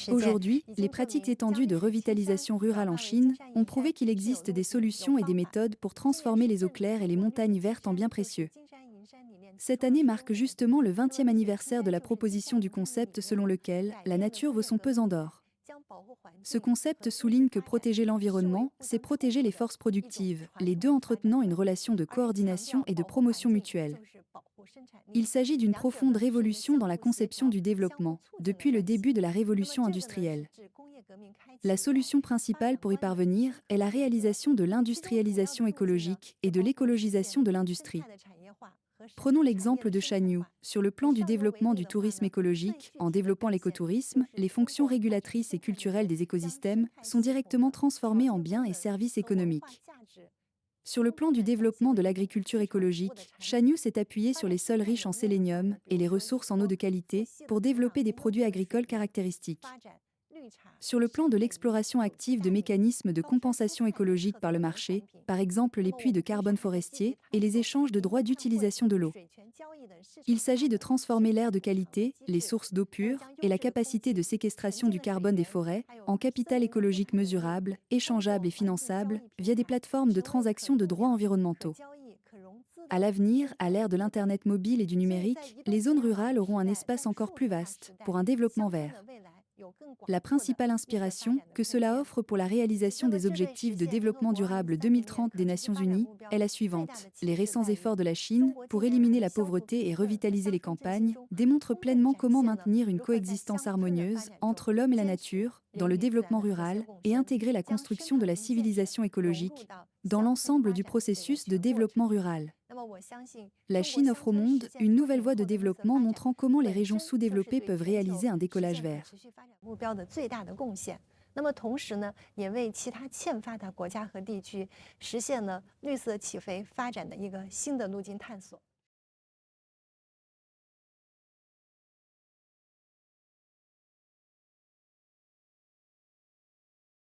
Aujourd'hui, les pratiques étendues de revitalisation rurale en Chine ont prouvé qu'il existe des solutions et des méthodes pour transformer les eaux claires et les montagnes vertes en biens précieux. Cette année marque justement le 20e anniversaire de la proposition du concept selon lequel la nature vaut son pesant d'or. Ce concept souligne que protéger l'environnement, c'est protéger les forces productives, les deux entretenant une relation de coordination et de promotion mutuelle. Il s'agit d'une profonde révolution dans la conception du développement, depuis le début de la révolution industrielle. La solution principale pour y parvenir est la réalisation de l'industrialisation écologique et de l'écologisation de l'industrie. Prenons l'exemple de Shanyu. Sur le plan du développement du tourisme écologique, en développant l'écotourisme, les fonctions régulatrices et culturelles des écosystèmes sont directement transformées en biens et services économiques. Sur le plan du développement de l'agriculture écologique, Shanyu s'est appuyé sur les sols riches en sélénium et les ressources en eau de qualité pour développer des produits agricoles caractéristiques. Sur le plan de l'exploration active de mécanismes de compensation écologique par le marché, par exemple les puits de carbone forestier et les échanges de droits d'utilisation de l'eau. Il s'agit de transformer l'air de qualité, les sources d'eau pure et la capacité de séquestration du carbone des forêts en capital écologique mesurable, échangeable et finançable via des plateformes de transaction de droits environnementaux. À l'avenir, à l'ère de l'Internet mobile et du numérique, les zones rurales auront un espace encore plus vaste pour un développement vert. La principale inspiration que cela offre pour la réalisation des objectifs de développement durable 2030 des Nations Unies est la suivante. Les récents efforts de la Chine pour éliminer la pauvreté et revitaliser les campagnes démontrent pleinement comment maintenir une coexistence harmonieuse entre l'homme et la nature dans le développement rural et intégrer la construction de la civilisation écologique dans l'ensemble du processus de développement rural. La Chine offre au monde une nouvelle voie de développement montrant comment les régions sous-développées peuvent réaliser un décollage vert. 同时呢，也为其他欠发达国家和地区实现了绿色起飞发展的一个新的路径探索。